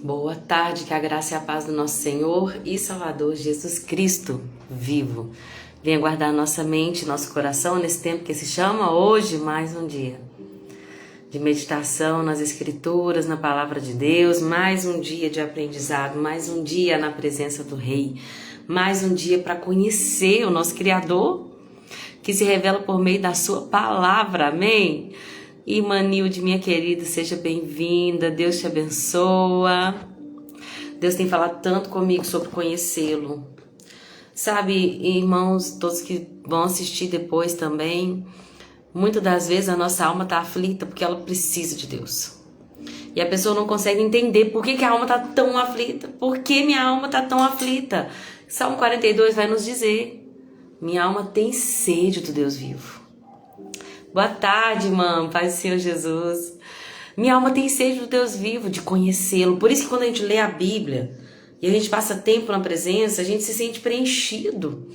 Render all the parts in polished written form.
Boa tarde, que a graça e a paz do nosso Senhor e Salvador Jesus Cristo vivo venha guardar nossa mente, nosso coração nesse tempo que se chama hoje mais um dia de meditação nas Escrituras, na Palavra de Deus, mais um dia de aprendizado, mais um dia na presença do Rei, mais um dia para conhecer o nosso Criador que se revela por meio da sua palavra, amém? Imanilde, minha querida, seja bem-vinda, Deus te abençoa. Deus tem falado tanto comigo sobre conhecê-lo. Sabe, irmãos, todos que vão assistir depois também, muitas das vezes a nossa alma está aflita porque ela precisa de Deus. E a pessoa não consegue entender por que a alma está tão aflita. Por que minha alma está tão aflita? Salmo 42 vai nos dizer: minha alma tem sede do Deus vivo. Boa tarde, irmã, paz do Senhor Jesus. Minha alma tem sede do Deus vivo, de conhecê-lo. Por isso que quando a gente lê a Bíblia e a gente passa tempo na presença, a gente se sente preenchido.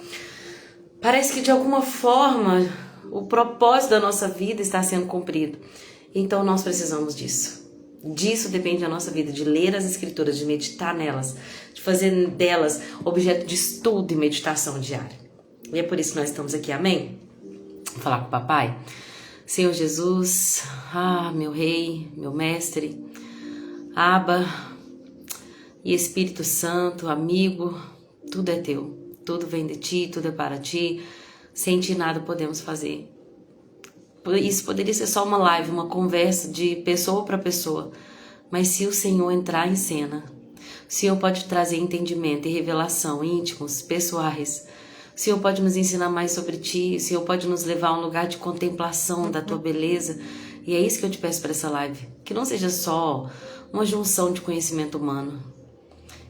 Parece que de alguma forma o propósito da nossa vida está sendo cumprido. Então nós precisamos disso. Disso depende a nossa vida, de ler as Escrituras, de meditar nelas, de fazer delas objeto de estudo e meditação diária. E é por isso que nós estamos aqui, amém? Vou falar com o papai. Senhor Jesus, meu Rei, meu Mestre, Abba e Espírito Santo, amigo, tudo é teu, tudo vem de ti, tudo é para ti, sem ti nada podemos fazer. Isso poderia ser só uma live, uma conversa de pessoa para pessoa, mas se o Senhor entrar em cena, o Senhor pode trazer entendimento e revelação íntimos, pessoais. O Senhor pode nos ensinar mais sobre Ti, o Senhor pode nos levar a um lugar de contemplação da Tua beleza. E é isso que eu te peço para essa live. Que não seja só uma junção de conhecimento humano.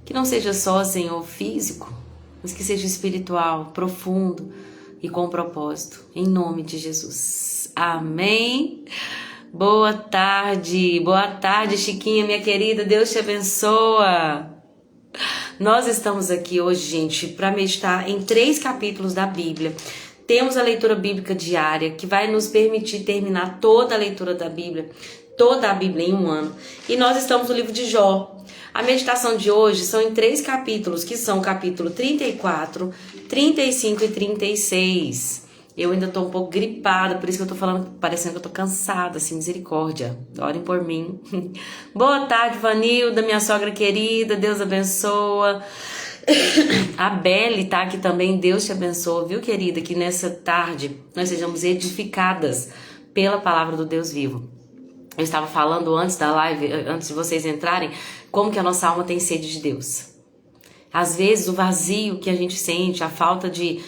Que não seja só, Senhor, físico, mas que seja espiritual, profundo e com propósito. Em nome de Jesus. Amém. Boa tarde, Chiquinha, minha querida. Deus te abençoa. Nós estamos aqui hoje, gente, para meditar em 3 capítulos da Bíblia. Temos a leitura bíblica diária, que vai nos permitir terminar toda a leitura da Bíblia, toda a Bíblia em um ano. E nós estamos no livro de Jó. A meditação de hoje são em 3 capítulos, que são o capítulo 34, 35 e 36. Eu ainda tô um pouco gripada, por isso que eu tô falando, parecendo que eu tô cansada, assim, misericórdia. Orem por mim. Boa tarde, Vanilda, minha sogra querida, Deus abençoa. A Belle tá aqui também, Deus te abençoa, viu, querida? Que nessa tarde nós sejamos edificadas pela palavra do Deus vivo. Eu estava falando antes da live, antes de vocês entrarem, como que a nossa alma tem sede de Deus. Às vezes o vazio que a gente sente, a falta de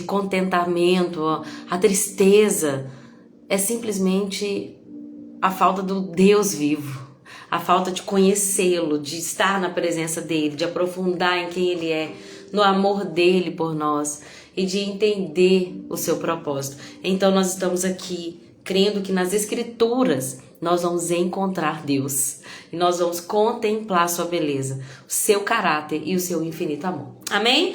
contentamento, a tristeza, é simplesmente a falta do Deus vivo, a falta de conhecê-lo, de estar na presença dele, de aprofundar em quem ele é, no amor dele por nós e de entender o seu propósito. Então nós estamos aqui crendo que nas Escrituras nós vamos encontrar Deus e nós vamos contemplar sua beleza, o seu caráter e o seu infinito amor. Amém?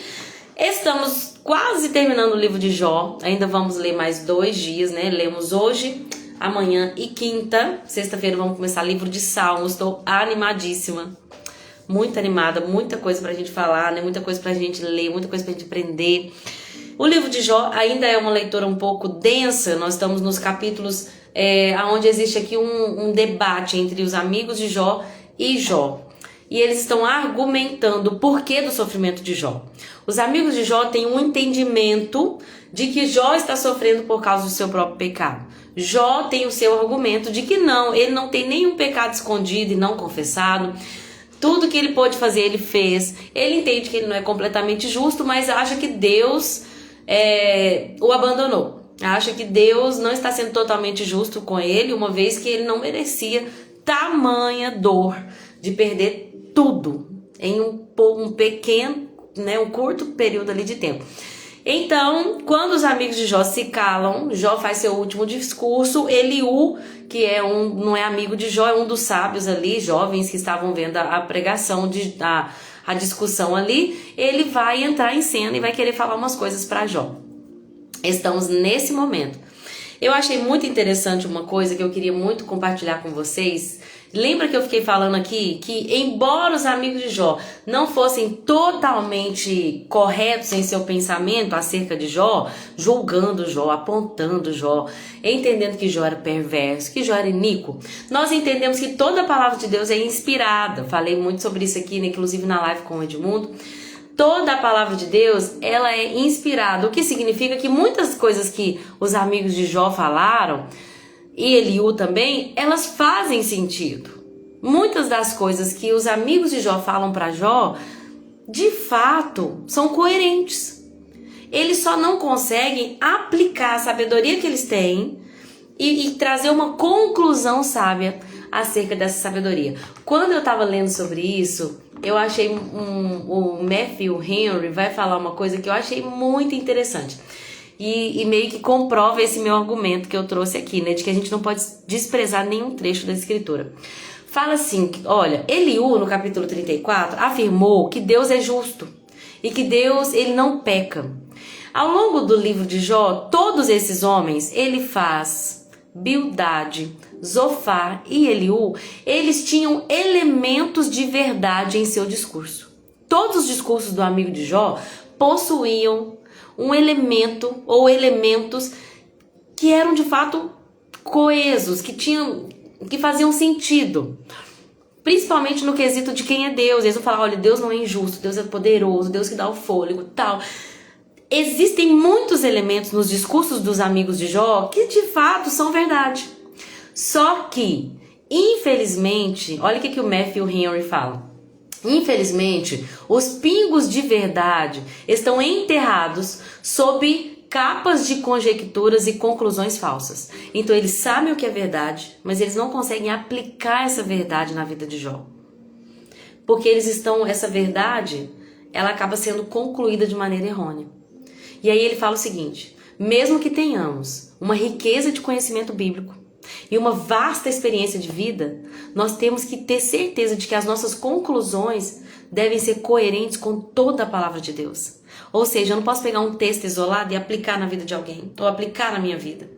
Estamos quase terminando o livro de Jó, ainda vamos ler mais 2 dias, né? Lemos hoje, amanhã e quinta. Sexta-feira vamos começar o livro de Salmos, estou animadíssima, muito animada, muita coisa pra gente falar, né? Muita coisa pra gente ler, muita coisa pra gente aprender. O livro de Jó ainda é uma leitura um pouco densa, nós estamos nos capítulos onde existe aqui um debate entre os amigos de Jó e Jó. E eles estão argumentando o porquê do sofrimento de Jó. Os amigos de Jó têm um entendimento de que Jó está sofrendo por causa do seu próprio pecado. Jó tem o seu argumento de que não, ele não tem nenhum pecado escondido e não confessado. Tudo que ele pôde fazer, ele fez. Ele entende que ele não é completamente justo, mas acha que Deus o abandonou. Acha que Deus não está sendo totalmente justo com ele, uma vez que ele não merecia tamanha dor de perder tudo em um pequeno, né, um curto período ali de tempo. Então, quando os amigos de Jó se calam, Jó faz seu último discurso. Eliú, que não é amigo de Jó, é um dos sábios ali, jovens que estavam vendo a pregação, a discussão ali, ele vai entrar em cena e vai querer falar umas coisas para Jó. Estamos nesse momento. Eu achei muito interessante uma coisa que eu queria muito compartilhar com vocês. Lembra que eu fiquei falando aqui que, embora os amigos de Jó não fossem totalmente corretos em seu pensamento acerca de Jó, julgando Jó, apontando Jó, entendendo que Jó era perverso, que Jó era iníquo, nós entendemos que toda a palavra de Deus é inspirada. Falei muito sobre isso aqui, né, inclusive na live com o Edmundo. Toda a palavra de Deus, ela é inspirada, o que significa que muitas coisas que os amigos de Jó falaram, e Eliú também, elas fazem sentido. Muitas das coisas que os amigos de Jó falam para Jó, de fato, são coerentes. Eles só não conseguem aplicar a sabedoria que eles têm e trazer uma conclusão sábia acerca dessa sabedoria. Quando eu estava lendo sobre isso, eu achei o Matthew Henry vai falar uma coisa que eu achei muito interessante. E meio que comprova esse meu argumento que eu trouxe aqui, né? De que a gente não pode desprezar nenhum trecho da escritura. Fala assim, olha, Eliú, no capítulo 34, afirmou que Deus é justo e que Deus, ele não peca. Ao longo do livro de Jó, todos esses homens, Elifaz, Bildade, Zofar e Eliú, eles tinham elementos de verdade em seu discurso. Todos os discursos do amigo de Jó possuíam um elemento ou elementos que eram de fato coesos, que faziam sentido. Principalmente no quesito de quem é Deus. Eles vão falar, olha, Deus não é injusto, Deus é poderoso, Deus que dá o fôlego, tal. Existem muitos elementos nos discursos dos amigos de Jó que de fato são verdade. Só que, infelizmente, olha o que o Matthew Henry fala. Infelizmente, os pingos de verdade estão enterrados sob capas de conjecturas e conclusões falsas. Então eles sabem o que é verdade, mas eles não conseguem aplicar essa verdade na vida de Jó. Porque essa verdade, ela acaba sendo concluída de maneira errônea. E aí ele fala o seguinte, mesmo que tenhamos uma riqueza de conhecimento bíblico e uma vasta experiência de vida, nós temos que ter certeza de que as nossas conclusões devem ser coerentes com toda a palavra de Deus. Ou seja, eu não posso pegar um texto isolado e aplicar na vida de alguém, ou aplicar na minha vida.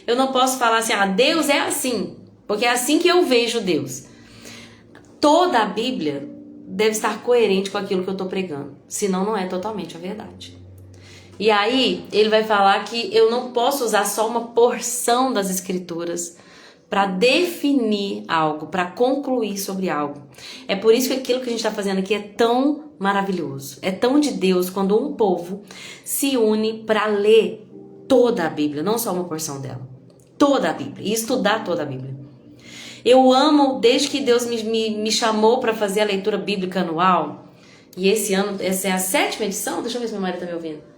Eu não posso falar assim, Deus é assim, porque é assim que eu vejo Deus. Toda a Bíblia deve estar coerente com aquilo que eu estou pregando, senão não é totalmente a verdade. E aí, ele vai falar que eu não posso usar só uma porção das escrituras para definir algo, para concluir sobre algo. É por isso que aquilo que a gente está fazendo aqui é tão maravilhoso. É tão de Deus quando um povo se une para ler toda a Bíblia, não só uma porção dela. Toda a Bíblia, e estudar toda a Bíblia. Eu amo, desde que Deus me chamou para fazer a leitura bíblica anual, e esse ano, essa é a 7ª edição, deixa eu ver se meu marido está me ouvindo.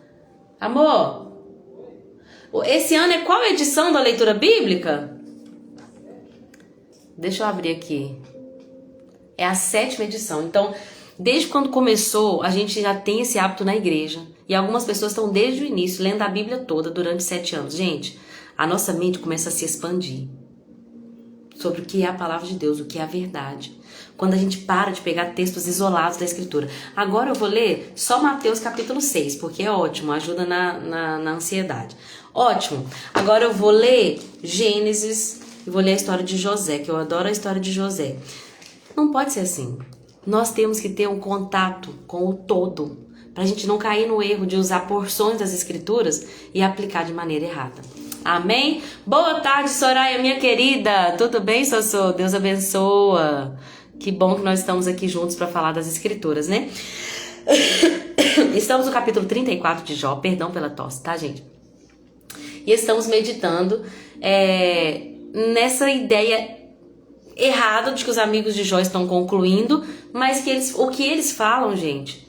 Amor, esse ano é qual edição da leitura bíblica? Deixa eu abrir aqui. É a 7ª edição. Então, desde quando começou, a gente já tem esse hábito na igreja. E algumas pessoas estão desde o início lendo a Bíblia toda durante 7 anos. Gente, a nossa mente começa a se expandir sobre o que é a palavra de Deus, o que é a verdade. Quando a gente para de pegar textos isolados da Escritura. Agora eu vou ler só Mateus capítulo 6, porque é ótimo, ajuda na ansiedade. Ótimo. Agora eu vou ler Gênesis e vou ler a história de José, que eu adoro a história de José. Não pode ser assim. Nós temos que ter um contato com o todo, para a gente não cair no erro de usar porções das Escrituras e aplicar de maneira errada. Amém? Boa tarde, Soraya, minha querida. Tudo bem, Sossô? Deus abençoa. Que bom que nós estamos aqui juntos para falar das Escrituras, né? Estamos no capítulo 34 de Jó. Perdão pela tosse, tá, gente? E estamos meditando nessa ideia errada de que os amigos de Jó estão concluindo, mas que o que eles falam, gente,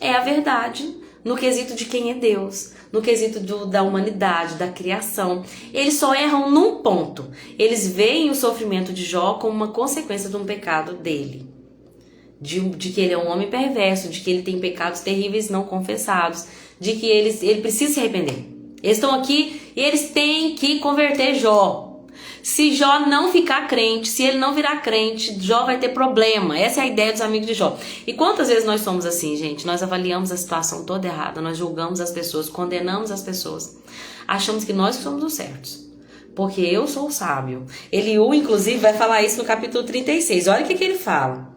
é a verdade no quesito de quem é Deus, no quesito da humanidade, da criação. Eles só erram num ponto. Eles veem o sofrimento de Jó como uma consequência de um pecado dele. De que ele é um homem perverso, de que ele tem pecados terríveis não confessados, de que ele precisa se arrepender. Eles estão aqui e eles têm que converter Jó. Se Jó não ficar crente, se ele não virar crente, Jó vai ter problema. Essa é a ideia dos amigos de Jó. E quantas vezes nós somos assim, gente? Nós avaliamos a situação toda errada, nós julgamos as pessoas, condenamos as pessoas. Achamos que nós somos os certos. porque eu sou sábio. Eliú, inclusive, vai falar isso no capítulo 36. Olha o que ele fala.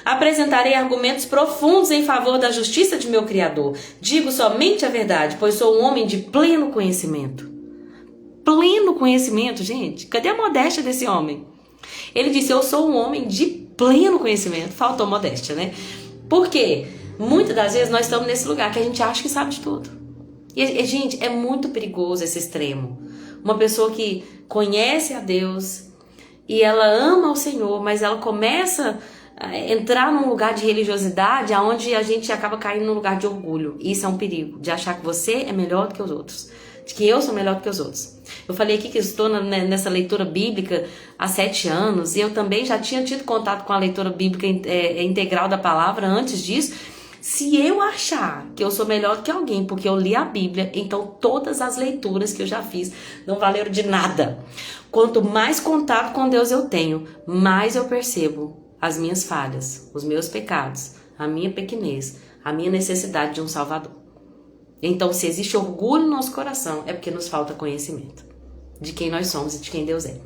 Apresentarei argumentos profundos em favor da justiça de meu Criador. Digo somente a verdade, pois sou um homem de pleno conhecimento. Pleno conhecimento, gente. Cadê a modéstia desse homem? Ele disse, eu sou um homem de pleno conhecimento. Faltou modéstia, né? Por quê? Muitas das vezes nós estamos nesse lugar que a gente acha que sabe de tudo. E, gente, é muito perigoso esse extremo. Uma pessoa que conhece a Deus e ela ama o Senhor, mas ela começa a entrar num lugar de religiosidade onde a gente acaba caindo num lugar de orgulho. Isso é um perigo, de achar que você é melhor do que os outros, de que eu sou melhor do que os outros. Eu falei aqui que eu estou nessa leitura bíblica há 7 anos e eu também já tinha tido contato com a leitura bíblica integral da palavra antes disso. Se eu achar que eu sou melhor que alguém porque eu li a Bíblia, então todas as leituras que eu já fiz não valeram de nada. Quanto mais contato com Deus eu tenho, mais eu percebo as minhas falhas, os meus pecados, a minha pequenez, a minha necessidade de um Salvador. Então, se existe orgulho no nosso coração, é porque nos falta conhecimento de quem nós somos e de quem Deus é.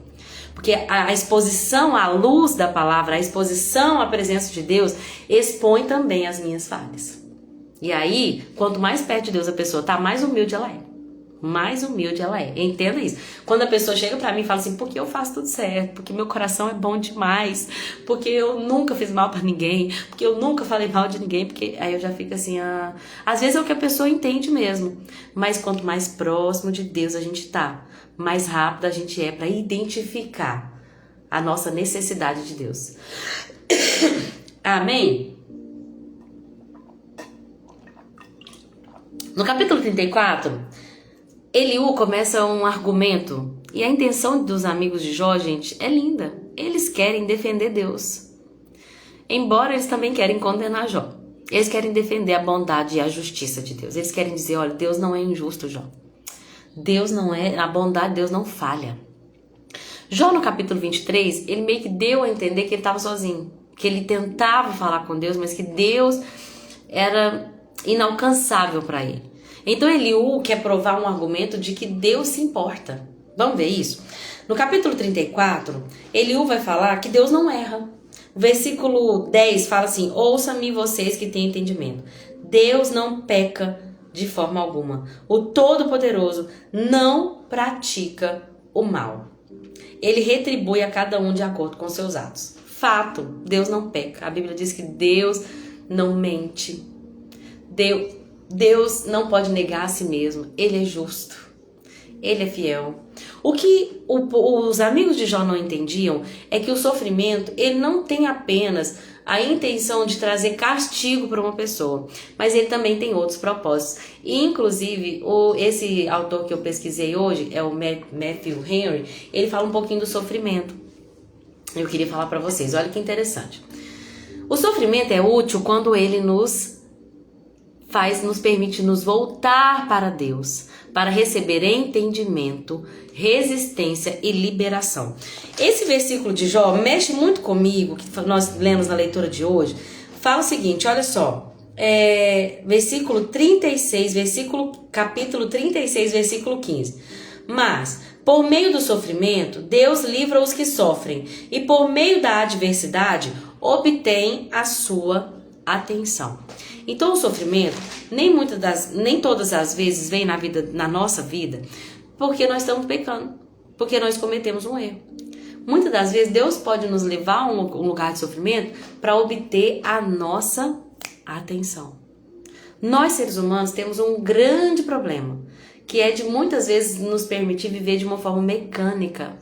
Porque a exposição à luz da palavra, a exposição à presença de Deus, expõe também as minhas falhas. E aí, quanto mais perto de Deus a pessoa está, mais humilde ela é. Mais humilde ela é. Entenda isso. Quando a pessoa chega pra mim e fala assim, porque eu faço tudo certo, porque meu coração é bom demais, porque eu nunca fiz mal pra ninguém, porque eu nunca falei mal de ninguém, porque aí eu já fico assim, às vezes é o que a pessoa entende mesmo. Mas quanto mais próximo de Deus a gente tá, mais rápido a gente é para identificar a nossa necessidade de Deus. Amém? No capítulo 34, Eliú começa um argumento, e a intenção dos amigos de Jó, gente, é linda. Eles querem defender Deus, embora eles também querem condenar Jó. Eles querem defender a bondade e a justiça de Deus. Eles querem dizer, olha, Deus não é injusto, Jó. Deus não é, a bondade de Deus não falha. Jó no capítulo 23, ele meio que deu a entender que ele estava sozinho, que ele tentava falar com Deus, mas que Deus era inalcançável para ele. Então Eliú quer provar um argumento de que Deus se importa. Vamos ver isso? No capítulo 34, Eliú vai falar que Deus não erra. O versículo 10 fala assim, ouça-me vocês que têm entendimento. Deus não peca de forma alguma. O Todo-Poderoso não pratica o mal. Ele retribui a cada um de acordo com seus atos. Fato, Deus não peca. A Bíblia diz que Deus não mente. Deus não pode negar a si mesmo. Ele é justo. Ele é fiel. O que os amigos de Jó não entendiam é que o sofrimento, ele não tem apenas a intenção de trazer castigo para uma pessoa, mas ele também tem outros propósitos. E, inclusive, esse autor que eu pesquisei hoje, é o Matthew Henry, ele fala um pouquinho do sofrimento. Eu queria falar para vocês, olha que interessante. O sofrimento é útil quando ele nos permite nos voltar para Deus, para receber entendimento, resistência e liberação. Esse versículo de Jó mexe muito comigo, que nós lemos na leitura de hoje. Fala o seguinte, olha só, versículo 36, capítulo 36, versículo 15. Mas, por meio do sofrimento, Deus livra os que sofrem, e por meio da adversidade, obtém a sua atenção. Então o sofrimento nem todas as vezes vem na nossa vida porque nós estamos pecando, porque nós cometemos um erro. Muitas das vezes Deus pode nos levar a um lugar de sofrimento para obter a nossa atenção. Nós seres humanos temos um grande problema, que é de muitas vezes nos permitir viver de uma forma mecânica.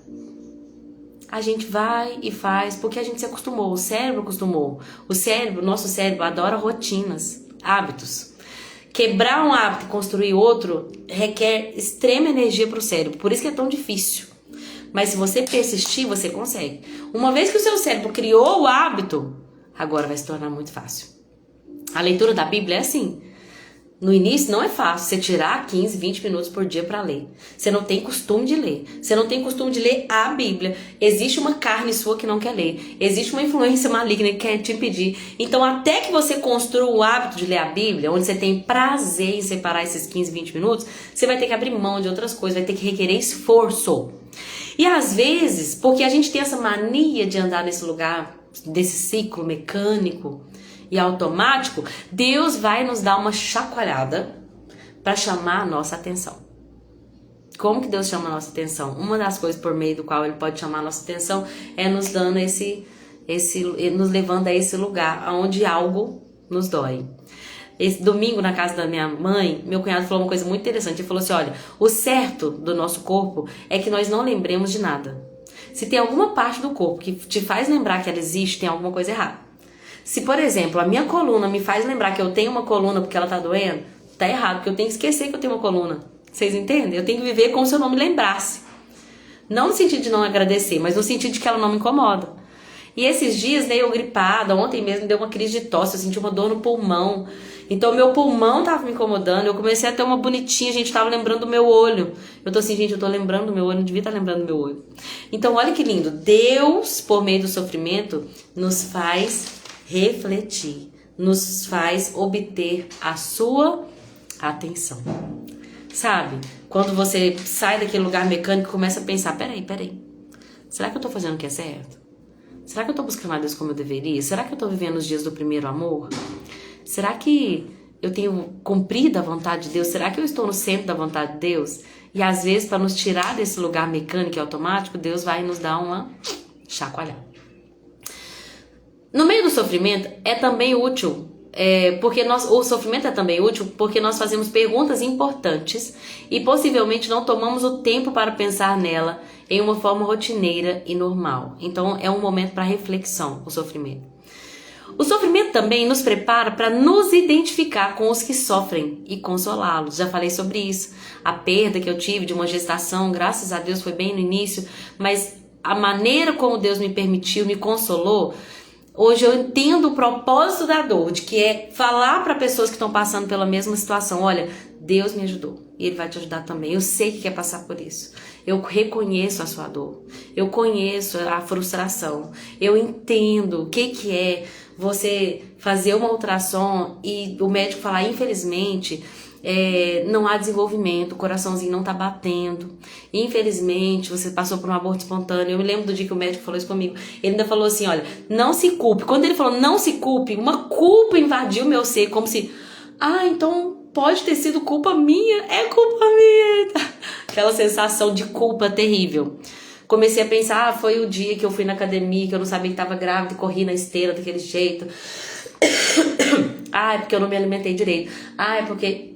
A gente vai e faz porque a gente se acostumou, o cérebro acostumou. Nosso cérebro adora rotinas, hábitos. Quebrar um hábito e construir outro requer extrema energia para o cérebro, por isso que é tão difícil. Mas se você persistir, você consegue. Uma vez que o seu cérebro criou o hábito, agora vai se tornar muito fácil. A leitura da Bíblia é assim. No início não é fácil você tirar 15, 20 minutos por dia para ler. Você não tem costume de ler. Você não tem costume de ler a Bíblia. Existe uma carne sua que não quer ler. Existe uma influência maligna que quer te impedir. Então, até que você construa o hábito de ler a Bíblia, onde você tem prazer em separar esses 15, 20 minutos, você vai ter que abrir mão de outras coisas, vai ter que requerer esforço. E às vezes, porque a gente tem essa mania de andar nesse lugar, desse ciclo mecânico e automático, Deus vai nos dar uma chacoalhada para chamar a nossa atenção. Como que Deus chama a nossa atenção? Uma das coisas por meio do qual Ele pode chamar a nossa atenção é nos dando nos levando a esse lugar onde algo nos dói. Esse domingo, na casa da minha mãe, meu cunhado falou uma coisa muito interessante. Ele falou assim, olha, o certo do nosso corpo é que nós não lembremos de nada. Se tem alguma parte do corpo que te faz lembrar que ela existe, tem alguma coisa errada. Se, por exemplo, a minha coluna me faz lembrar que eu tenho uma coluna porque ela tá doendo, tá errado, porque eu tenho que esquecer que eu tenho uma coluna. Vocês entendem? Eu tenho que viver como se eu não me lembrasse. Não no sentido de não agradecer, mas no sentido de que ela não me incomoda. E esses dias, né, eu gripada, ontem mesmo deu uma crise de tosse, eu senti uma dor no pulmão. Então, meu pulmão tava me incomodando, eu comecei a ter uma bonitinha, a gente tava lembrando do meu olho. Eu tô assim, gente, eu tô lembrando do meu olho, não devia estar lembrando do meu olho. Então, olha que lindo. Deus, por meio do sofrimento, nos faz refletir, nos faz obter a sua atenção. Sabe? Quando você sai daquele lugar mecânico e começa a pensar, peraí, será que eu tô fazendo o que é certo? Será que eu tô buscando a Deus como eu deveria? Será que eu tô vivendo os dias do primeiro amor? Será que eu tenho cumprido a vontade de Deus? Será que eu estou no centro da vontade de Deus? E às vezes, para nos tirar desse lugar mecânico e automático, Deus vai nos dar uma chacoalhada. No meio do sofrimento é também útil, o sofrimento é também útil porque nós fazemos perguntas importantes e possivelmente não tomamos o tempo para pensar nela em uma forma rotineira e normal. Então é um momento para reflexão, o sofrimento. O sofrimento também nos prepara para nos identificar com os que sofrem e consolá-los. Já falei sobre isso. A perda que eu tive de uma gestação, graças a Deus foi bem no início, mas a maneira como Deus me permitiu, me consolou. Hoje eu entendo o propósito da dor, de que é falar para pessoas que estão passando pela mesma situação, olha, Deus me ajudou e Ele vai te ajudar também. Eu sei que quer passar por isso. Eu reconheço a sua dor. Eu conheço a frustração. Eu entendo o que é você fazer uma ultrassom e o médico falar, infelizmente, não há desenvolvimento, o coraçãozinho não tá batendo. Infelizmente, você passou por um aborto espontâneo. Eu me lembro do dia que o médico falou isso comigo. Ele ainda falou assim, olha, não se culpe. Quando ele falou não se culpe, uma culpa invadiu meu ser, como se, então pode ter sido culpa minha, é culpa minha. Aquela sensação de culpa terrível. Comecei a pensar, foi o dia que eu fui na academia, que eu não sabia que estava grávida e corri na esteira daquele jeito. É porque eu não me alimentei direito. É porque...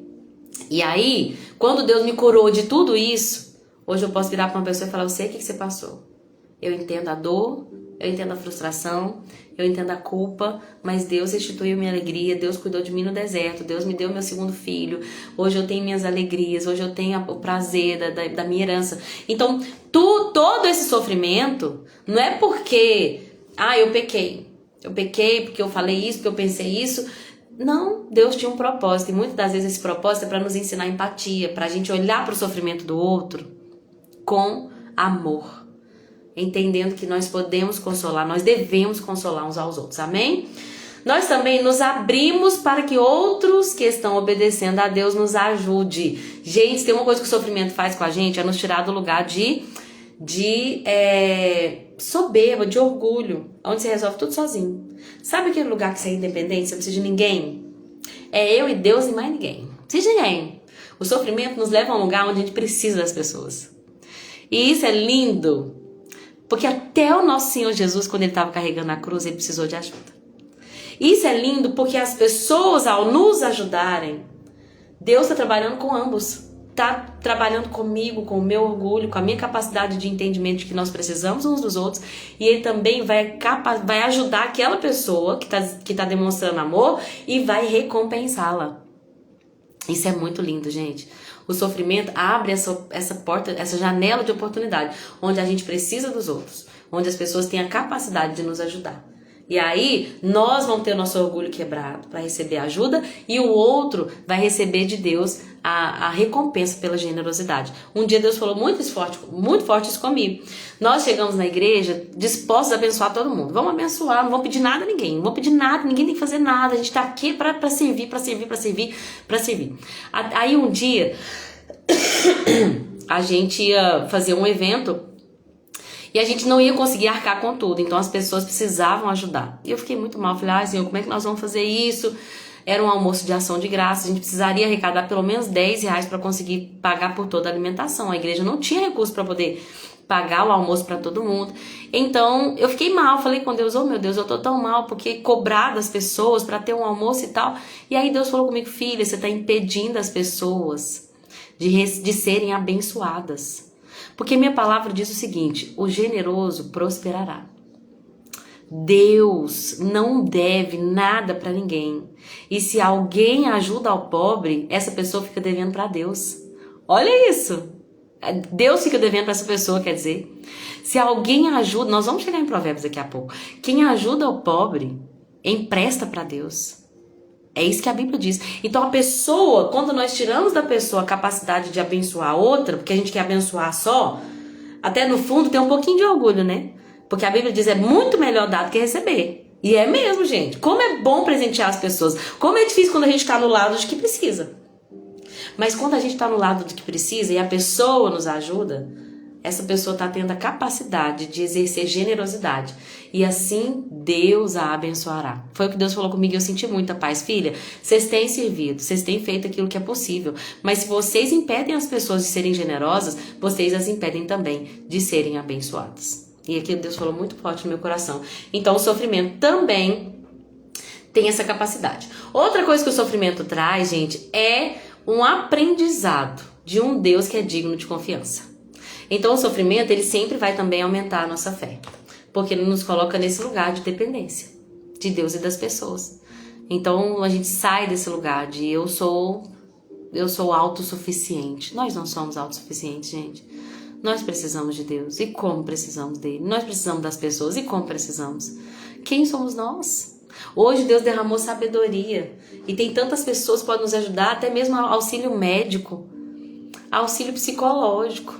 E aí, quando Deus me curou de tudo isso, hoje eu posso virar para uma pessoa e falar, eu sei o que você passou. Eu entendo a dor, eu entendo a frustração, eu entendo a culpa, mas Deus restituiu minha alegria, Deus cuidou de mim no deserto, Deus me deu meu segundo filho, hoje eu tenho minhas alegrias, hoje eu tenho o prazer da minha herança. Então, todo esse sofrimento não é porque, eu pequei porque eu falei isso, porque eu pensei isso. Não, Deus tinha um propósito, e muitas das vezes esse propósito é para nos ensinar empatia, para a gente olhar para o sofrimento do outro com amor, entendendo que nós podemos consolar, nós devemos consolar uns aos outros, amém? Nós também nos abrimos para que outros que estão obedecendo a Deus nos ajude. Gente, tem uma coisa que o sofrimento faz com a gente, é nos tirar do lugar de soberba, de orgulho, onde você resolve tudo sozinho. Sabe aquele lugar que você é independente, você não precisa de ninguém? É eu e Deus e mais ninguém. Não precisa de ninguém. O sofrimento nos leva a um lugar onde a gente precisa das pessoas. E isso é lindo, porque até o nosso Senhor Jesus, quando Ele estava carregando a cruz, Ele precisou de ajuda. Isso é lindo porque as pessoas, ao nos ajudarem, Deus está trabalhando com ambos. Está trabalhando comigo, com o meu orgulho, com a minha capacidade de entendimento de que nós precisamos uns dos outros. E Ele também vai ajudar aquela pessoa que tá demonstrando amor e vai recompensá-la. Isso é muito lindo, gente. O sofrimento abre essa porta, essa janela de oportunidade, onde a gente precisa dos outros, onde as pessoas têm a capacidade de nos ajudar. E aí, nós vamos ter nosso orgulho quebrado para receber ajuda e o outro vai receber de Deus a recompensa pela generosidade. Um dia Deus falou muito forte isso comigo. Nós chegamos na igreja dispostos a abençoar todo mundo. Vamos abençoar, não vamos pedir nada a ninguém. Não vamos pedir nada, ninguém tem que fazer nada. A gente está aqui para servir, para servir, para servir, para servir. Aí um dia, a gente ia fazer um evento e a gente não ia conseguir arcar com tudo, então as pessoas precisavam ajudar. E eu fiquei muito mal, falei, ai Senhor, como é que nós vamos fazer isso? Era um almoço de ação de graça, a gente precisaria arrecadar pelo menos R$10 para conseguir pagar por toda a alimentação. A igreja não tinha recurso para poder pagar o almoço para todo mundo. Então eu fiquei mal, falei com Deus, oh meu Deus, eu tô tão mal, porque cobrar das pessoas para ter um almoço e tal. E aí Deus falou comigo, filha, você tá impedindo as pessoas de serem abençoadas. Porque minha palavra diz o seguinte, o generoso prosperará. Deus não deve nada para ninguém. E se alguém ajuda ao pobre, essa pessoa fica devendo para Deus. Olha isso. Deus fica devendo para essa pessoa, quer dizer. Se alguém ajuda, nós vamos chegar em Provérbios daqui a pouco. Quem ajuda o pobre, empresta para Deus. É isso que a Bíblia diz. Então a pessoa, quando nós tiramos da pessoa a capacidade de abençoar a outra, porque a gente quer abençoar só, até no fundo tem um pouquinho de orgulho, né? Porque a Bíblia diz, é muito melhor dar do que receber. E é mesmo, gente. Como é bom presentear as pessoas. Como é difícil quando a gente está no lado de que precisa. Mas quando a gente está no lado de que precisa e a pessoa nos ajuda, essa pessoa está tendo a capacidade de exercer generosidade. E assim Deus a abençoará. Foi o que Deus falou comigo e eu senti muita paz. Filha, vocês têm servido, vocês têm feito aquilo que é possível. Mas se vocês impedem as pessoas de serem generosas, vocês as impedem também de serem abençoadas. E aquilo Deus falou muito forte no meu coração. Então o sofrimento também tem essa capacidade. Outra coisa que o sofrimento traz, gente, é um aprendizado de um Deus que é digno de confiança. Então o sofrimento, ele sempre vai também aumentar a nossa fé. Porque ele nos coloca nesse lugar de dependência de Deus e das pessoas. Então a gente sai desse lugar de eu sou autossuficiente. Nós não somos autossuficientes, gente. Nós precisamos de Deus. E como precisamos dele? Nós precisamos das pessoas. E como precisamos? Quem somos nós? Hoje Deus derramou sabedoria. E tem tantas pessoas que podem nos ajudar, até mesmo auxílio médico, auxílio psicológico,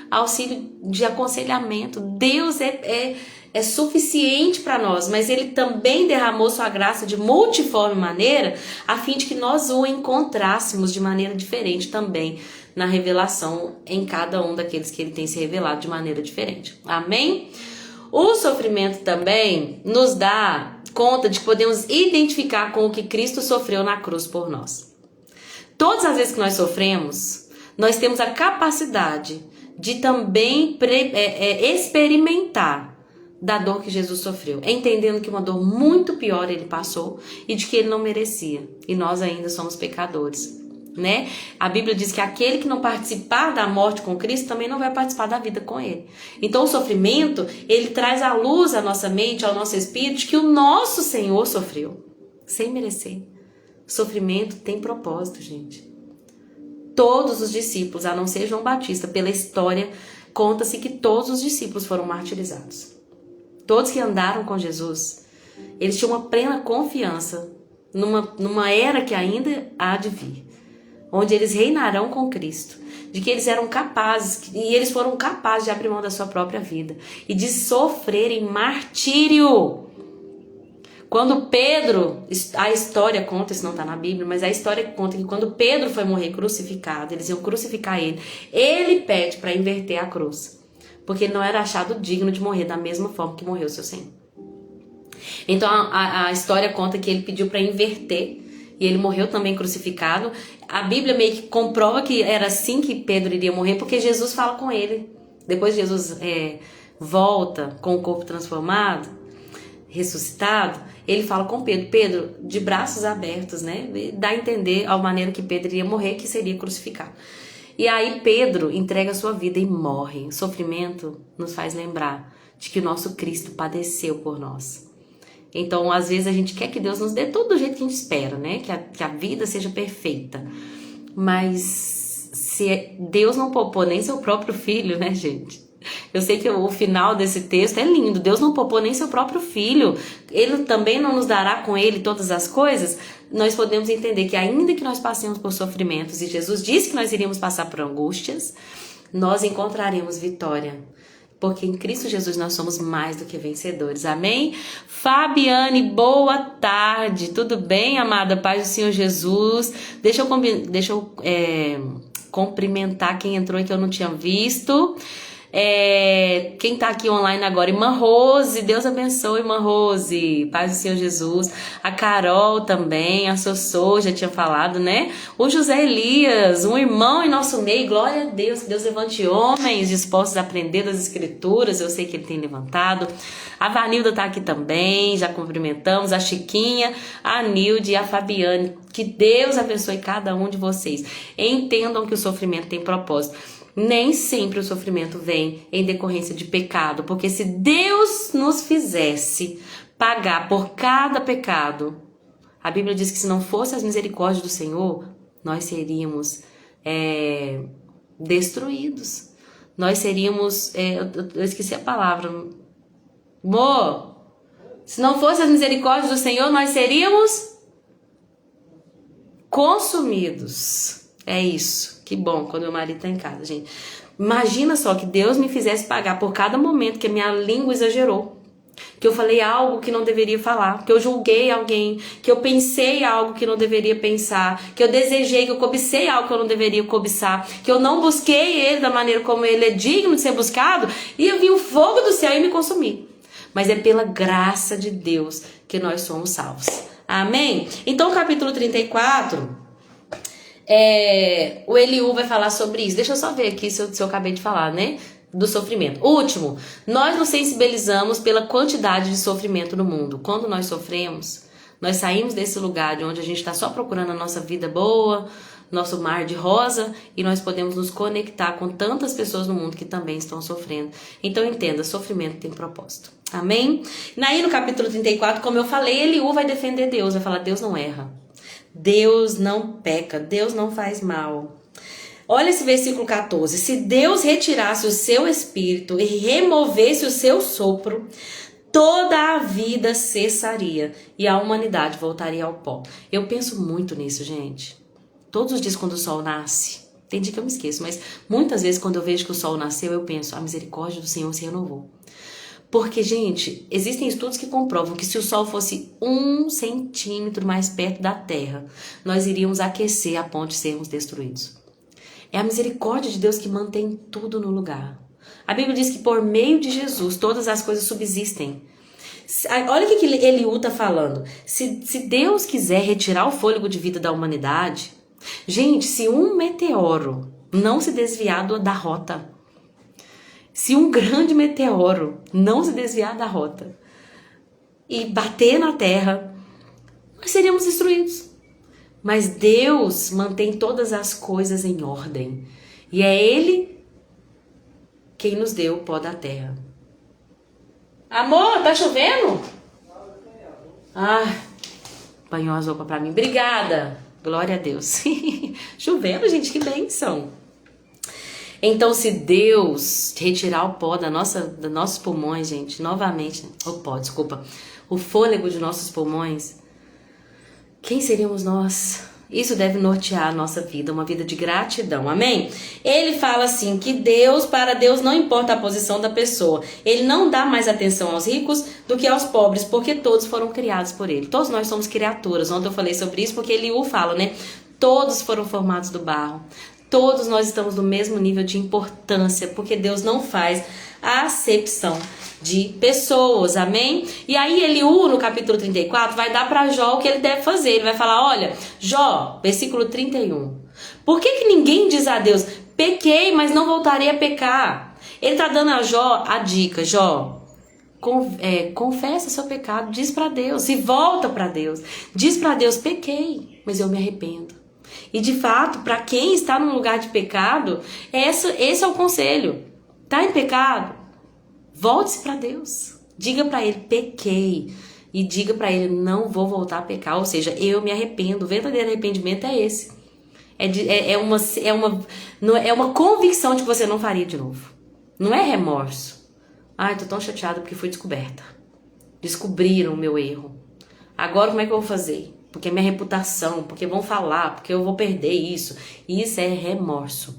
auxílio de aconselhamento. Deus é suficiente para nós, mas Ele também derramou sua graça de multiforme maneira, a fim de que nós o encontrássemos de maneira diferente também na revelação em cada um daqueles que Ele tem se revelado de maneira diferente. Amém? O sofrimento também nos dá conta de que podemos identificar com o que Cristo sofreu na cruz por nós. Todas as vezes que nós sofremos, nós temos a capacidade de também experimentar da dor que Jesus sofreu, entendendo que uma dor muito pior Ele passou e de que Ele não merecia, e nós ainda somos pecadores, né? A Bíblia diz que aquele que não participar da morte com Cristo também não vai participar da vida com Ele. Então o sofrimento, ele traz à luz à nossa mente, ao nosso espírito, que o nosso Senhor sofreu, sem merecer. Sofrimento tem propósito, gente. Todos os discípulos, a não ser João Batista, pela história, conta-se que todos os discípulos foram martirizados. Todos que andaram com Jesus, eles tinham uma plena confiança numa era que ainda há de vir, onde eles reinarão com Cristo, de que eles eram capazes, e eles foram capazes de abrir mão da sua própria vida e de sofrerem martírio. Quando Pedro, a história conta, isso não está na Bíblia, mas a história conta que quando Pedro foi morrer crucificado, eles iam crucificar ele pede para inverter a cruz, porque ele não era achado digno de morrer da mesma forma que morreu seu Senhor. Então a história conta que ele pediu para inverter, e ele morreu também crucificado. A Bíblia meio que comprova que era assim que Pedro iria morrer, porque Jesus fala com ele. Depois Jesus volta com o corpo transformado, ressuscitado, ele fala com Pedro de braços abertos, né? Dá a entender a maneira que Pedro iria morrer, que seria crucificado. E aí Pedro entrega a sua vida e morre. O sofrimento nos faz lembrar de que o nosso Cristo padeceu por nós. Então, às vezes a gente quer que Deus nos dê tudo do jeito que a gente espera, né? Que a vida seja perfeita. Mas se Deus não poupou nem seu próprio filho, né, gente? Eu sei que o final desse texto é lindo. Deus não poupou nem seu próprio filho. Ele também não nos dará com ele todas as coisas. Nós podemos entender que ainda que nós passemos por sofrimentos, e Jesus disse que nós iríamos passar por angústias, nós encontraremos vitória. Porque em Cristo Jesus nós somos mais do que vencedores. Amém? Fabiane, boa tarde. Tudo bem, amada? Paz do Senhor Jesus. Deixa eu cumprimentar quem entrou e que eu não tinha visto. Quem tá aqui online agora, irmã Rose, Deus abençoe, irmã Rose, paz do Senhor Jesus. A Carol também, a Sossô, já tinha falado, né? O José Elias, um irmão em nosso meio, glória a Deus, que Deus levante homens dispostos a aprender das escrituras, eu sei que ele tem levantado. A Vanilda tá aqui também, já cumprimentamos, a Chiquinha, a Nilde e a Fabiane, que Deus abençoe cada um de vocês. Entendam que o sofrimento tem propósito. Nem sempre o sofrimento vem em decorrência de pecado, porque se Deus nos fizesse pagar por cada pecado, a Bíblia diz que se não fosse as misericórdias do Senhor, nós seríamos destruídos. Nós seríamos, eu esqueci a palavra, amor, se não fosse as misericórdias do Senhor, nós seríamos consumidos. É isso. Que bom quando meu marido tá em casa, gente. Imagina só que Deus me fizesse pagar por cada momento que a minha língua exagerou. Que eu falei algo que não deveria falar. Que eu julguei alguém. Que eu pensei algo que não deveria pensar. Que eu desejei, que eu cobicei algo que eu não deveria cobiçar. Que eu não busquei ele da maneira como ele é digno de ser buscado. E eu vi o fogo do céu e me consumi. Mas é pela graça de Deus que nós somos salvos. Amém? Então, capítulo 34... o Eliú vai falar sobre isso. Deixa eu só ver aqui se eu acabei de falar, né? Do sofrimento. Último, nós nos sensibilizamos pela quantidade de sofrimento no mundo. Quando nós sofremos, nós saímos desse lugar de onde a gente está só procurando a nossa vida boa, nosso mar de rosa, e nós podemos nos conectar com tantas pessoas no mundo que também estão sofrendo. Então entenda, sofrimento tem propósito. Amém? Aí no capítulo 34, como eu falei, Eliú vai defender Deus, vai falar, Deus não erra. Deus não peca, Deus não faz mal. Olha esse versículo 14. Se Deus retirasse o seu espírito e removesse o seu sopro, toda a vida cessaria e a humanidade voltaria ao pó. Eu penso muito nisso, gente. Todos os dias quando o sol nasce, tem dia que eu me esqueço, mas muitas vezes quando eu vejo que o sol nasceu, eu penso, a misericórdia do Senhor se renovou. Porque, gente, existem estudos que comprovam que se o Sol fosse 1 centímetro mais perto da Terra, nós iríamos aquecer a ponto de sermos destruídos. É a misericórdia de Deus que mantém tudo no lugar. A Bíblia diz que por meio de Jesus todas as coisas subsistem. Olha o que Eliú está falando. Se Deus quiser retirar o fôlego de vida da humanidade, gente, se um meteoro não se desviar da rota, se um grande meteoro não se desviar da rota e bater na Terra, nós seríamos destruídos. Mas Deus mantém todas as coisas em ordem. E é Ele quem nos deu o pó da terra. Amor, tá chovendo? Banhou as roupas pra mim. Obrigada. Glória a Deus. Chovendo, gente, que bênção. Então, se Deus retirar o pó dos nossos pulmões, gente, novamente, o fôlego de nossos pulmões, quem seríamos nós? Isso deve nortear a nossa vida, uma vida de gratidão, amém? Ele fala assim, que para Deus não importa a posição da pessoa, Ele não dá mais atenção aos ricos do que aos pobres, porque todos foram criados por Ele. Todos nós somos criaturas, ontem eu falei sobre isso, porque Eliú fala, né? Todos foram formados do barro. Todos nós estamos no mesmo nível de importância, porque Deus não faz a acepção de pessoas, amém? E aí Eliú, no capítulo 34, vai dar para Jó o que ele deve fazer. Ele vai falar, olha, Jó, versículo 31. Por que ninguém diz a Deus, pequei, mas não voltarei a pecar? Ele tá dando a Jó a dica, Jó, confessa seu pecado, diz para Deus, e volta para Deus. Diz para Deus, pequei, mas eu me arrependo. E de fato, para quem está num lugar de pecado, esse é o conselho. Tá em pecado? Volte-se para Deus. Diga para Ele, pequei. E diga para Ele, não vou voltar a pecar. Ou seja, eu me arrependo. O verdadeiro arrependimento é esse. É uma convicção de que você não faria de novo. Não é remorso. Ai, tô tão chateada porque fui descoberta. Descobriram o meu erro. Agora como é que eu vou fazer? Porque é minha reputação, porque vão falar, porque eu vou perder isso. Isso é remorso.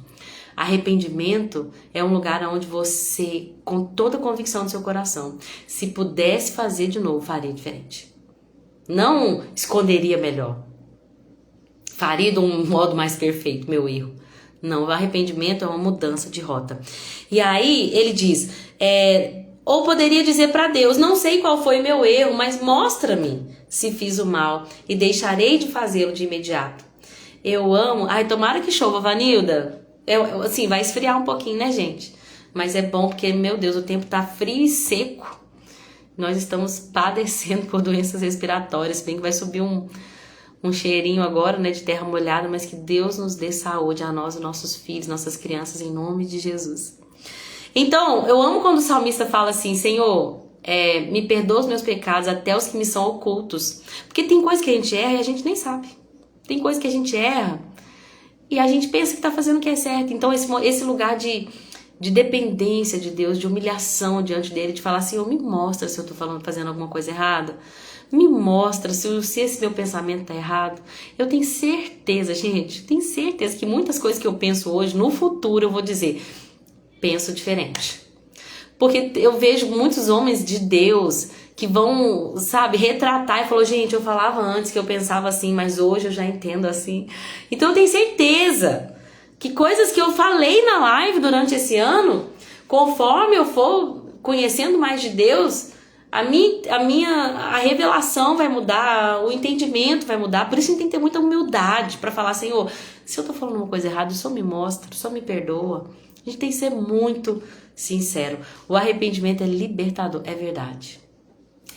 Arrependimento é um lugar onde você, com toda a convicção do seu coração, se pudesse fazer de novo, faria diferente. Não esconderia melhor. Faria de um modo mais perfeito, meu erro. Não, o arrependimento é uma mudança de rota. E aí ele diz, ou poderia dizer para Deus, não sei qual foi meu erro, mas mostra-me se fiz o mal e deixarei de fazê-lo de imediato. Eu amo, ai, tomara que chova, Vanilda. Assim, vai esfriar um pouquinho, né, gente? Mas é bom porque, meu Deus, o tempo tá frio e seco. Nós estamos padecendo por doenças respiratórias, bem que vai subir um cheirinho agora, né, de terra molhada, mas que Deus nos dê saúde a nós, os nossos filhos, nossas crianças, em nome de Jesus. Então, eu amo quando o salmista fala assim, Senhor, me perdoa os meus pecados, até os que me são ocultos. Porque tem coisa que a gente erra e a gente nem sabe. Tem coisa que a gente erra e a gente pensa que tá fazendo o que é certo. Então, esse lugar de dependência de Deus, de humilhação diante dele, de falar, Senhor, me mostra se eu tô fazendo alguma coisa errada. Me mostra se esse meu pensamento tá errado. Eu tenho certeza, gente, tenho certeza que muitas coisas que eu penso hoje, no futuro eu vou dizer, penso diferente. Porque eu vejo muitos homens de Deus que vão, sabe, retratar e falou, gente, eu falava antes que eu pensava assim, mas hoje eu já entendo assim. Então eu tenho certeza que coisas que eu falei na live durante esse ano, conforme eu for conhecendo mais de Deus, a revelação vai mudar, o entendimento vai mudar. Por isso a gente tem que ter muita humildade para falar, Senhor, se eu tô falando uma coisa errada, só me mostra, só me perdoa. A gente tem que ser muito sincero. O arrependimento é libertador, é verdade.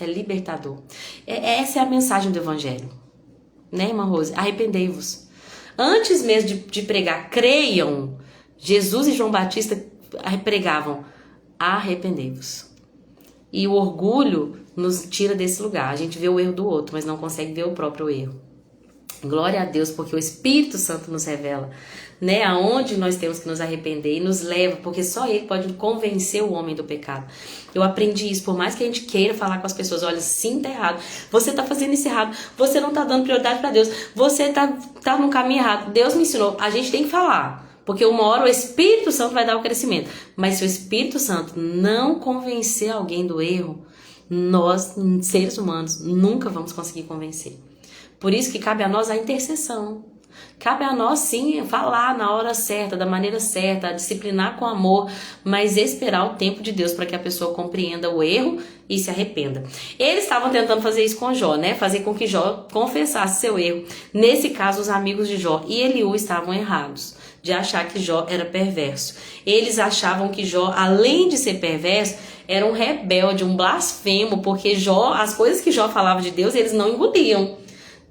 É libertador. Essa é a mensagem do Evangelho. Né, irmã Rose? Arrependei-vos. Antes mesmo de pregar, creiam. Jesus e João Batista pregavam, arrependei-vos. E o orgulho nos tira desse lugar. A gente vê o erro do outro, mas não consegue ver o próprio erro. Glória a Deus, porque o Espírito Santo nos revela, né, aonde nós temos que nos arrepender e nos leva, porque só Ele pode convencer o homem do pecado. Eu aprendi isso, por mais que a gente queira falar com as pessoas, olha, sim, tá errado, você tá fazendo isso errado, você não tá dando prioridade para Deus, você tá no caminho errado, Deus me ensinou, a gente tem que falar, porque uma hora o Espírito Santo vai dar o crescimento, mas se o Espírito Santo não convencer alguém do erro, nós, seres humanos, nunca vamos conseguir convencer. Por isso que cabe a nós a intercessão. Cabe a nós, sim, falar na hora certa, da maneira certa, disciplinar com amor, mas esperar o tempo de Deus para que a pessoa compreenda o erro e se arrependa. Eles estavam tentando fazer isso com Jó, né? Fazer com que Jó confessasse seu erro. Nesse caso, os amigos de Jó e Eliú estavam errados, de achar que Jó era perverso. Eles achavam que Jó, além de ser perverso, era um rebelde, um blasfemo, porque Jó, as coisas que Jó falava de Deus, eles não engoliam.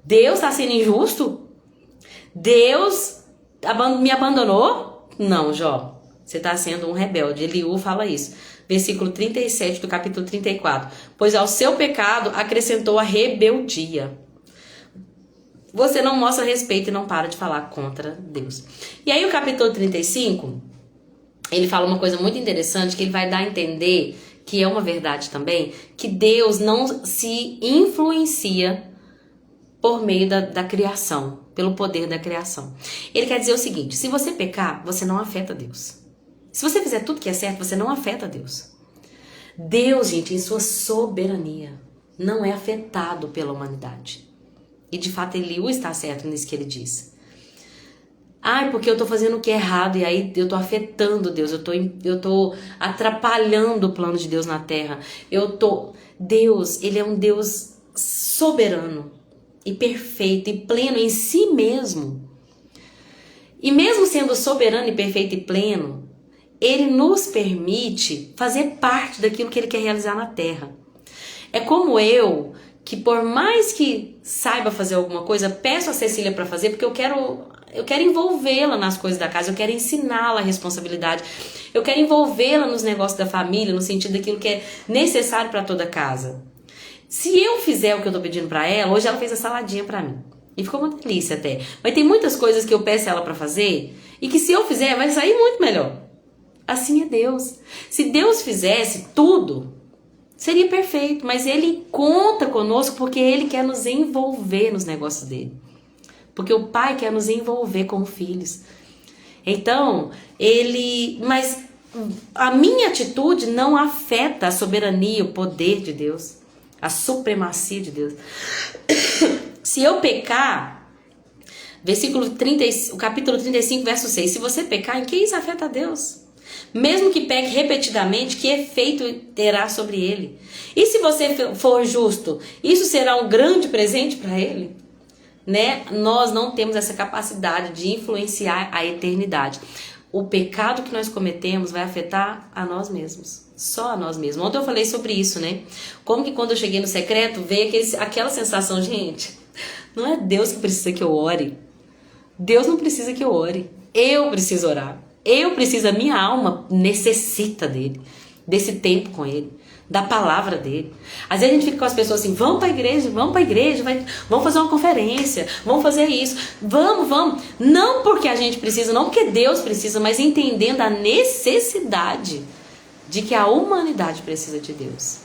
Deus está sendo injusto? Deus me abandonou? Não, Jó. Você está sendo um rebelde. Eliú fala isso. Versículo 37 do capítulo 34. Pois ao seu pecado acrescentou a rebeldia. Você não mostra respeito e não para de falar contra Deus. E aí o capítulo 35, ele fala uma coisa muito interessante, que ele vai dar a entender, que é uma verdade também, que Deus não se influencia por meio da criação, pelo poder da criação. Ele quer dizer o seguinte, se você pecar, você não afeta Deus. Se você fizer tudo que é certo, você não afeta Deus. Deus, gente, em sua soberania, não é afetado pela humanidade. E de fato Eliú está certo nisso que ele diz. Ai, porque eu tô fazendo o que é errado, e aí eu tô afetando Deus, eu tô atrapalhando o plano de Deus na terra. Deus, ele é um Deus soberano, e perfeito e pleno em si mesmo. E mesmo sendo soberano e perfeito e pleno, ele nos permite fazer parte daquilo que ele quer realizar na terra. É como eu, que por mais que saiba fazer alguma coisa, peço a Cecília para fazer, porque eu quero envolvê-la nas coisas da casa, eu quero ensiná-la a responsabilidade, eu quero envolvê-la nos negócios da família, no sentido daquilo que é necessário para toda a casa. Se eu fizer o que eu tô pedindo pra ela, hoje ela fez a saladinha pra mim. E ficou uma delícia até. Mas tem muitas coisas que eu peço ela pra fazer e que se eu fizer vai sair muito melhor. Assim é Deus. Se Deus fizesse tudo, seria perfeito, mas Ele conta conosco porque Ele quer nos envolver nos negócios dele. Porque o Pai quer nos envolver como filhos. Então, mas a minha atitude não afeta a soberania, o poder de Deus, a supremacia de Deus. Se eu pecar, o capítulo 35, verso 6, se você pecar, em que isso afeta a Deus? Mesmo que peque repetidamente, que efeito terá sobre ele? E se você for justo, isso será um grande presente para ele? Né? Nós não temos essa capacidade de influenciar a eternidade. O pecado que nós cometemos vai afetar a nós mesmos, só a nós mesmos. Ontem eu falei sobre isso, né? Como que quando eu cheguei no secreto, veio aquela sensação, gente, não é Deus que precisa que eu ore. Deus não precisa que eu ore. Eu preciso orar. A minha alma necessita dele, desse tempo com ele, da palavra dele. Às vezes a gente fica com as pessoas assim, vamos pra igreja, vamos fazer uma conferência, vamos fazer isso, vamos. Não porque a gente precisa, não porque Deus precisa, mas entendendo a necessidade de que a humanidade precisa de Deus.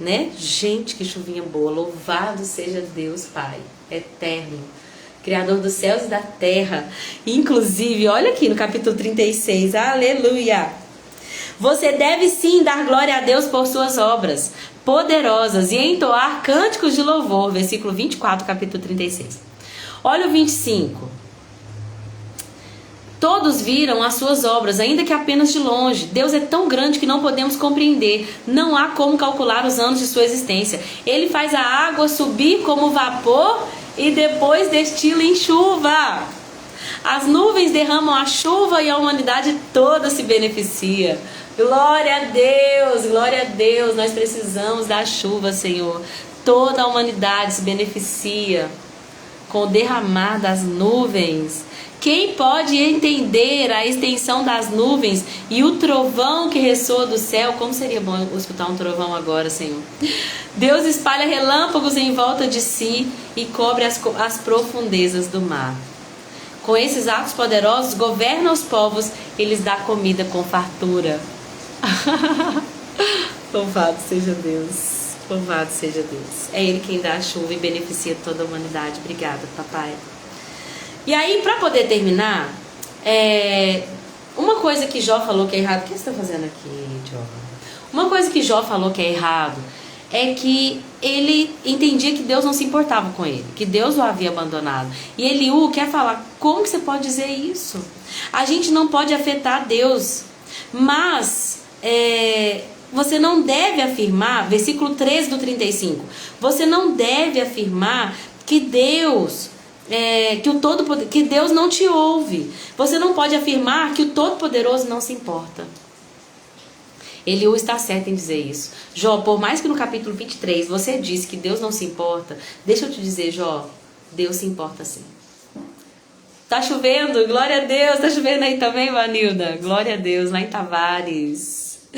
Né? Gente, que chuvinha boa, louvado seja Deus Pai, eterno, Criador dos céus e da terra. Inclusive, olha aqui no capítulo 36, aleluia. Você deve sim dar glória a Deus por suas obras poderosas e entoar cânticos de louvor. Versículo 24, capítulo 36. Olha o 25. Todos viram as suas obras, ainda que apenas de longe. Deus é tão grande que não podemos compreender. Não há como calcular os anos de sua existência. Ele faz a água subir como vapor e depois destila em chuva. As nuvens derramam a chuva e a humanidade toda se beneficia. Glória a Deus, glória a Deus. Nós precisamos da chuva, Senhor. Toda a humanidade se beneficia com o derramar das nuvens. Quem pode entender a extensão das nuvens e o trovão que ressoa do céu? Como seria bom escutar um trovão agora, Senhor? Deus espalha relâmpagos em volta de si e cobre as profundezas do mar. Com esses atos poderosos, governa os povos e lhes dá comida com fartura. Louvado seja Deus. Louvado seja Deus. É Ele quem dá a chuva e beneficia toda a humanidade. Obrigada, papai. E aí, para poder terminar, uma coisa que Jó falou que é errado. O que você está fazendo aqui, Jó? Uma coisa que Jó falou que é errado é que ele entendia que Deus não se importava com ele, que Deus o havia abandonado. E Eliú quer falar, como que você pode dizer isso? A gente não pode afetar Deus, mas você não deve afirmar, versículo 13 do 35, você não deve afirmar que Deus... que Deus não te ouve. Você não pode afirmar que o Todo-Poderoso não se importa. Eliú está certo em dizer isso. Jó, por mais que no capítulo 23 você disse que Deus não se importa, deixa eu te dizer, Jó, Deus se importa sim. Tá chovendo, glória a Deus. Tá chovendo aí também, Vanilda? Glória a Deus, lá em Tavares.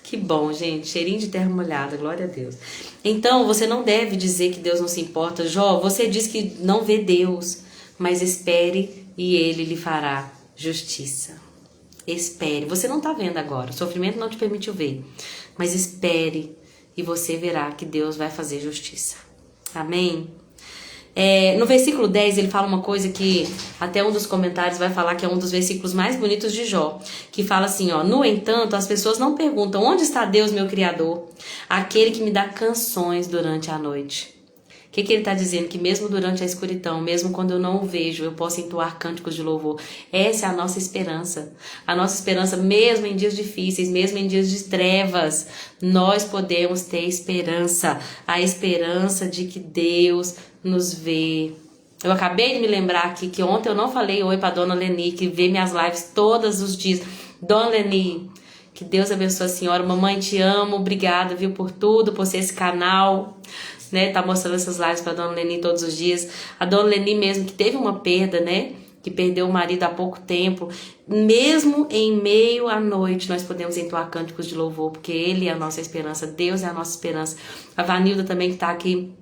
Que bom, gente, cheirinho de terra molhada, glória a Deus. Então, você não deve dizer que Deus não se importa. Jó, você diz que não vê Deus, mas espere e Ele lhe fará justiça. Espere, você não está vendo agora, o sofrimento não te permitiu ver, mas espere e você verá que Deus vai fazer justiça. Amém? No versículo 10 ele fala uma coisa que até um dos comentários vai falar que é um dos versículos mais bonitos de Jó, que fala assim, ó: no entanto, as pessoas não perguntam onde está Deus, meu Criador, aquele que me dá canções durante a noite. O que ele está dizendo? Que mesmo durante a escuridão, mesmo quando eu não o vejo, eu posso entoar cânticos de louvor. Essa é a nossa esperança. A nossa esperança, mesmo em dias difíceis, mesmo em dias de trevas, nós podemos ter esperança. A esperança de que Deus nos vê. Eu acabei de me lembrar aqui que ontem eu não falei oi para Dona Leni, que vê minhas lives todos os dias. Dona Leni, que Deus abençoe a senhora. Mamãe, te amo. Obrigada, viu, por tudo, por ser esse canal. Né, tá mostrando essas lives para Dona Leni todos os dias. A Dona Leni mesmo que teve uma perda, né, que perdeu o marido há pouco tempo, mesmo em meio à noite nós podemos entoar cânticos de louvor, porque Ele é a nossa esperança, Deus é a nossa esperança. A Vanilda também que tá aqui,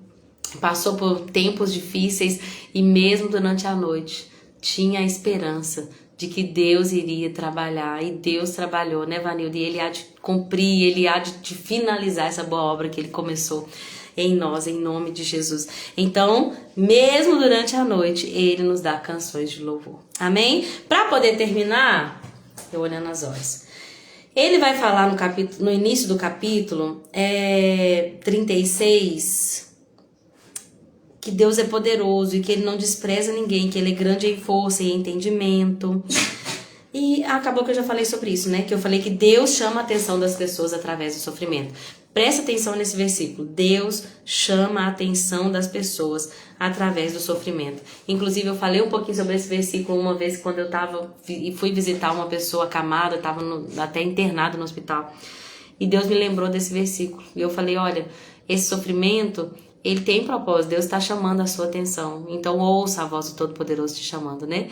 passou por tempos difíceis e mesmo durante a noite tinha a esperança de que Deus iria trabalhar, e Deus trabalhou, né, Vanilda? E Ele há de cumprir, Ele há de finalizar essa boa obra que Ele começou em nós, em nome de Jesus. Então, mesmo durante a noite, Ele nos dá canções de louvor. Amém? Para poder terminar, eu olhando as horas, Ele vai falar no início do capítulo 36, que Deus é poderoso e que Ele não despreza ninguém, que Ele é grande em força e em entendimento. E acabou que eu já falei sobre isso, né? Que eu falei que Deus chama a atenção das pessoas através do sofrimento. Presta atenção nesse versículo. Deus chama a atenção das pessoas através do sofrimento. Inclusive, eu falei um pouquinho sobre esse versículo uma vez quando eu fui visitar uma pessoa acamada, estava até internado no hospital. E Deus me lembrou desse versículo. E eu falei, olha, esse sofrimento, ele tem propósito. Deus está chamando a sua atenção. Então, ouça a voz do Todo-Poderoso te chamando, né?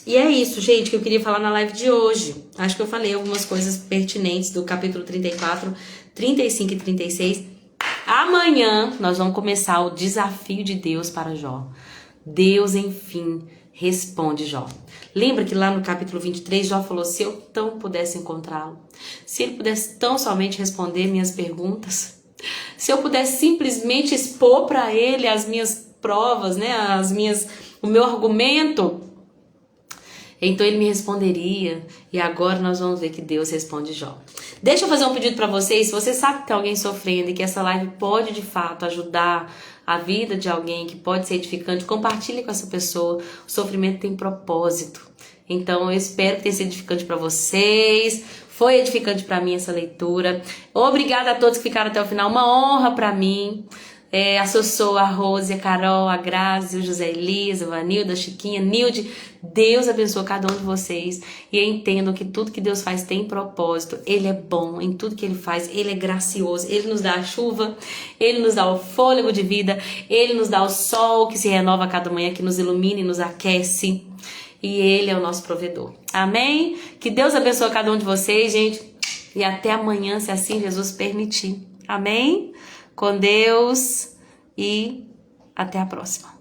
E é isso, gente, que eu queria falar na live de hoje. Acho que eu falei algumas coisas pertinentes do capítulo 34, 35 e 36. Amanhã nós vamos começar o desafio de Deus para Jó. Deus, enfim, responde Jó. Lembra que lá no capítulo 23, Jó falou, se eu tão pudesse encontrá-lo, se ele pudesse tão somente responder minhas perguntas, se eu pudesse simplesmente expor para ele as minhas provas, né, o meu argumento, então ele me responderia. E agora nós vamos ver que Deus responde Jó. Deixa eu fazer um pedido para vocês. Se você sabe que tem alguém sofrendo e que essa live pode de fato ajudar a vida de alguém, que pode ser edificante, compartilhe com essa pessoa. O sofrimento tem propósito. Então eu espero que tenha sido edificante para vocês. Foi edificante para mim essa leitura. Obrigada a todos que ficaram até o final. Uma honra para mim. A Sossô, a Rose, a Carol, a Grazi, o José Elisa, a Vanilda, a Chiquinha, Nilde. Deus abençoe cada um de vocês. E entendam que tudo que Deus faz tem propósito. Ele é bom em tudo que Ele faz. Ele é gracioso. Ele nos dá a chuva. Ele nos dá o fôlego de vida. Ele nos dá o sol que se renova a cada manhã, que nos ilumina e nos aquece. E Ele é o nosso provedor. Amém? Que Deus abençoe cada um de vocês, gente. E até amanhã, se assim Jesus permitir. Amém? Com Deus e até a próxima.